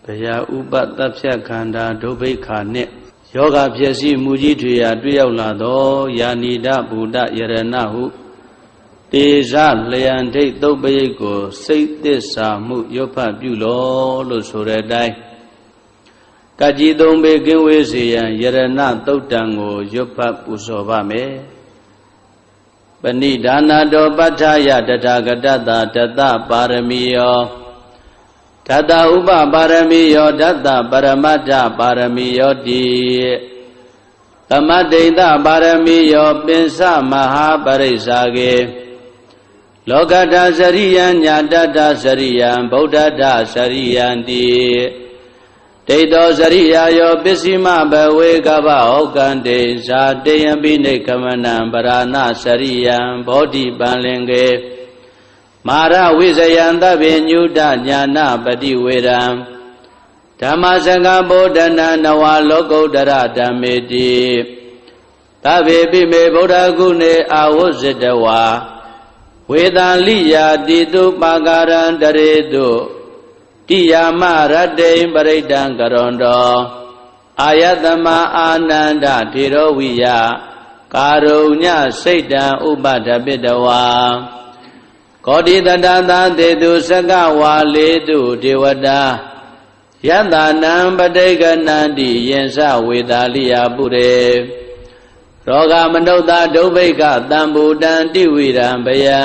ဘယာဥပတပ်ဖြတ်ခန္ဓာဒုဗ္ဗိခာနှင့်ယောဂဖြစ်စီမူကြီးထွေရာတွေ့ရောက်လာသောယာနိဒဗုဒ္ဓယရဏဟုတေဇလျံဒိဋ္ဌုပ္ပယိတ်ကိုစိတ်သစ္စာမှုရွတ်ဖတ်ပြုလောလို့ဆိုတဲ့အတိုင်းကကြီးသုံးပေကင်းဝေးစေရန်ယရဏသုတ်တံကိုရွတ်ဖတ်ပူဇော်ပါမယ်ပဏိဒါနာတောပဋ္ဌာယတထာဂတတတတပါရမီယောဓတ္တဥပပါရမီယောဓတ္တပရမတ္ထပါရမီယောတိသမဒိဋ္ဌပါရမီယောပင်စမဟာပရိစ္ဆာကေလောကတ္ထစရိယံညာတတ္ထစရိယံဗုဒ္ဓတ္ထစရိယံတိဒိဋ္ဌောစရိယာယောပစ္စည်းမဘဝေကဗဟောကံတေဇာတေယံပိနေကမနံပရဏစရိယံဘောဓိပန်လင်ကေမာရဝိဇယံသဗ္ဗညုတညာနာပတိဝေရံဓမ္မစကဗောဓနာနဝလောကုတ္တရဓမ္မေတိသဗ္ဗေပိမေဗုဒ္ဓဂုဏေအာဝုဇ္ဇတဝါဝေတံလိယာတိတုပါကာရံတရေတုတိယာမရတ္တိပရိဒံကရွန်တောအာယတမအာနန္ဒထေရဝိယကာရုညစိတ်တံဥပဒပိတဝါကောတိတတသတေတုစကဝါလေတုဒေဝတာယတနံပဋိကနန္တိယင်္စဝေတာလိယပုရေရောဂမနုဿဒုဗ္ဗိကတံဘူတံတိဝိရံဘယံ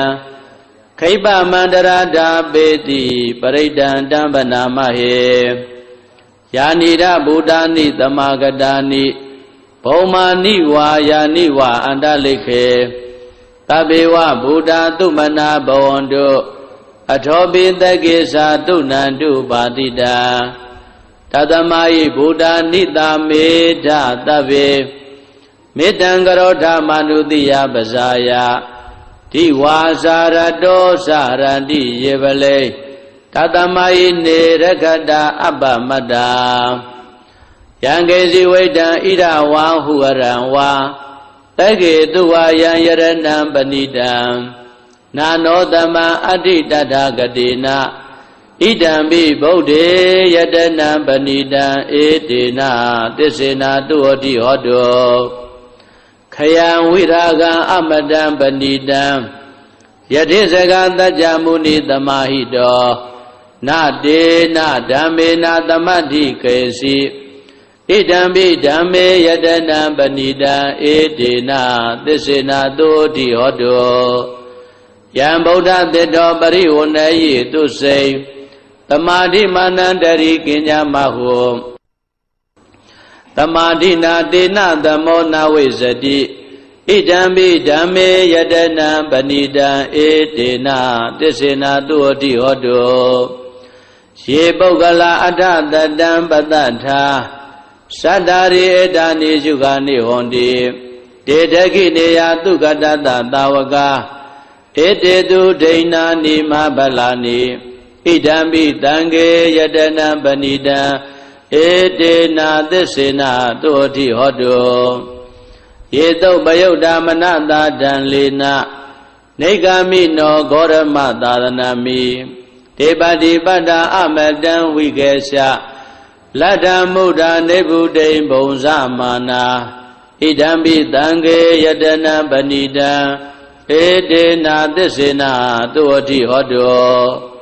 ခိပမန္တရာဓာပေတိပရိဒံတံပနာမဟေယာနိရဗုဒ္ဓာနိသမဂတာနိဘုံမာနိဝါယာနိဝါအန္တလိခေသဗ္ဗေဝဗုဒ္ဓသုမနာဘဝန္တုအထောပိတကေသာတုဏန္တုပါတိတာတသမာယိဗုဒ္ဓနိတာမေဓသဗ္ဗေမေတ္တံကရောဓမနုတိယပဇာယတိဝါစာရတောစာရတိယေပလေတသမာယိနေရခတာအပ္ပမတ္တာယံကေစီဝိတံဣဒဝါဟုရံဝါတကေတုဝါယံယရဏံပဏိတံနာနောတမံအဋ္ဌိတတဂတိနာဣဒံပိဗုဒ္ဓေယတနံပဏိတံဧတေနသစ္စေနာတုဟောတိဟောတောခယံဝိရာဂံအမတံပဏိတံယတိစကသัจ जा မုနိသမာဟိတောနတေနဓမ္မေနသမတ္ထိကေစီဣဒံပိဓမ္မေယတနံပဏိတံဧတေနသစ္စေနာတုဟောတိဟောတောယံဗုဒ္ဓသစ္တောပရိဝဏယိတုစိံသမာဓိမာနန္တရိကိညာမဟုသမာဓိနာတေနသမောနာဝိဇတိဣဒံပိဓမ္မေယတနံပဏိတံဧတေနသစ္စေနာတုဟောတိဟောတောယေပုဂ္ဂလာအထတတံပတ္တထာသတ္တရိဧတာနိစုခာနိဟောတိတေတခိနေယသုကတတသာဝကဧတေတုဒိဏာနိမဗလာနိဣဒံပိတံကေယတနံပဏိတံဧတေနာသစ္စေနာတုဟောတိဟောတောယေတုပယုတ်ဓမ္မနတာတံလေနနေဂာမိနောဂောရမသာသနာမိဒေပတိပတ္တာအမတံဝိကေရှလတ္တမုဒ္ဒနေဗုဒိံဘုံဇမာနာဣဒံပိတံကေယတနံပဏိတံဧတေနာသစ္စေနာတုဟောတိဟောတော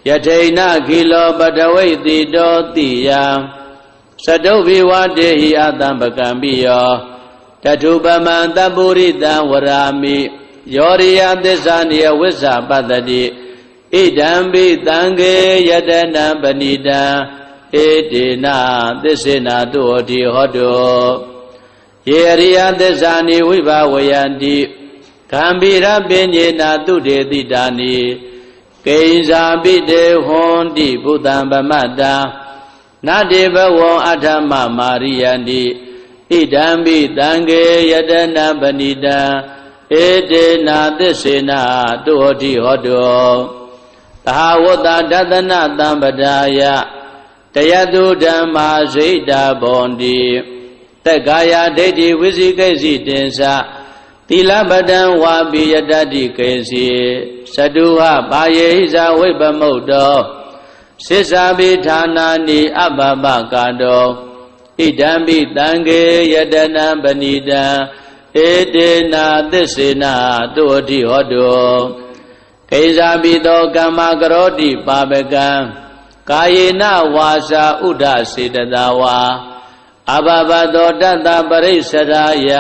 ယထိဏခိလောပတဝိတိတောတိယသတုဘိဝတေဟိအတံပကံပိယောတထုပမံတပုရိတံဝရာမိယောရိယသစ္စာနိယဝိဇ္ဇာပတ္တိဣဒံပိတံကေယတနံပဏိတံဧတေနသစ္စေနာတုဟောတိဟောတောယေရိယသစ္စာနိဝိဘဝယန္တိဂံဗိရပဉ္စေနာတုတေတိတာနိကိဉ္စာပိတေဟွန်တိဘုဒ္ဓံဗမတ္တာနတေဘဝံအထမမာရိယန္တိဣဒံပိတံကေယတနံပဏိတံဧတေနာသစ္စေနာတုဟောတိဟောတောသဟဝတ္တဒသနသံပဒါယတယတုဓမ္မာဇိတာဘောန္တိတက္ကာယဒိဋ္ဌိဝိသိကိစီတင်္စသီလပတံဝါပိယတတိကေစီသတုဟပါယေဟိဇာဝိပမုတ်တော စေစာပိဌာနာနိအဘဘကာတောဣဒံပိတံခေယတနံပဏိတံဧတေနာသစ္စေနာတုအတိဟောတုကိစ္စာပိတောကမ္မကရောတိပါပကံကာယေနဝါစာဥဒ္ဒစေတတဝါအဘဘတောတတ္တပရိစ္ဆရာယ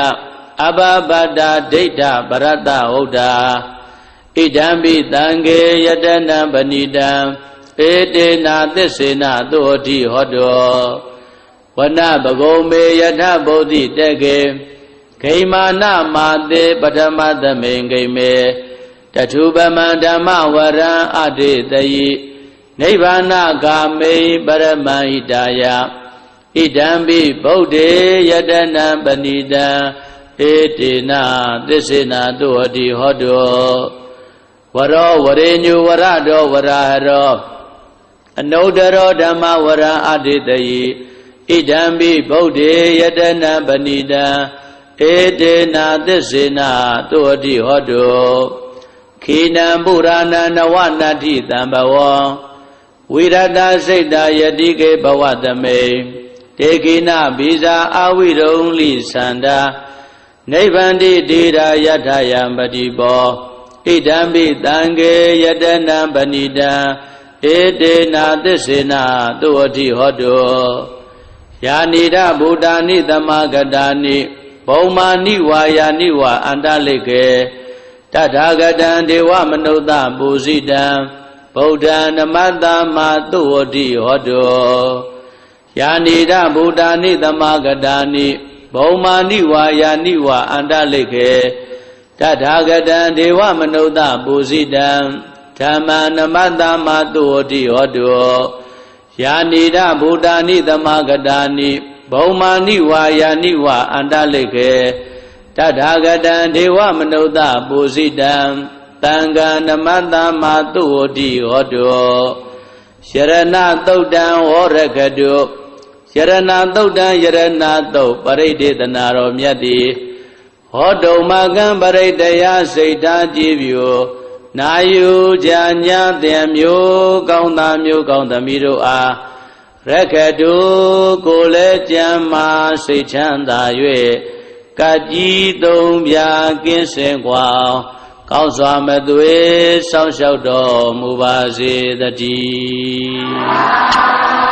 အဘဘတဒိဋ္ဌပရတ္တဟုတ်တာဣဒံပိတံခေယတနံပဏိတံဧတေနာသစ္စေနာတုအတိဟောတုဝနဘဂုံမေယထဗုဒ္ဓိတကေဂိမာနမာတေပထမသမိန်ဂိမေတထုပမံဓမ္မဝရံအတေတယိနိဗ္ဗာနဂာမေပရမဟိတာယဣဒံပိဗုဒ္ဓေယတနံပဏိတံဧတေနာသစ္စေနာတုအတိဟောတုဝရောဝရေညုဝရတောဝရဟရောအနုတ္တရောဓမ္မဝရံအတေတယိဣဒံပိဗုဒ္ဓေယတနံပဏိတံဧတေနာသစ္စေနာတုအတိဟောတုခိနံပုရာဏနဝနတ္ထိတံဘဝံဝိရတစိတ်တာယတိကေဘဝသမေတေခိနဘိဇာအာဝိရုံလိသန္တာနိဗ္ဗန္တိတိရာယထယံပတိပောဣဒံပိတံခေယတနံပဏိတံဧတေနာသစ္စေနာတုအတိဟောတုယာနိဒဗုဒ္ဓာနိသမဂတာနိဘုံမာနိဝါယာနိဝါအန္တလိကေတထာဂတံဒေဝမနုဿပူဇိတံဗုဒ္ဓံနမတ္တမတုဝတိဟောတုယာနိဒဗုဒ္ဓာနိသမဂတာနိဘုံမာနိဝါယာနိဝါအန္တလိကေတထာဂတံဒေဝမနုဿပူဇိတံဓမ္မံနမတ္တမတုဝတိဟောတုယာနိဒဗုဒ္ဓာနိသမဂတာနိဘုံမာနိဝါယာနိဝါအန္တလိကေတထာဂတံဒေဝမနုဿပူဇိတံတံဃာနမတ္တမတုဝတိဟောတုယရဏသုတ်တံဝရကတုယရဏသုတ်တံယရဏသုတ်ပရိဒေသနာတော်မြတ်သည်ဟောတုမကံပရိတယစိတ်ဓာကြည်ပြုနာယူကြညာသင်မျိုးကောင်းသားမျိုးကောင်းသမီးတို့အားရက္ခတုကိုလည်းကြံမာစိတ်ချမ်းသာ၍ကကြီးသုံးပြကင်းစင်กว่าကောင်းစွာမသွေစောင့်ရှောက်တော်မူပါစေတည်း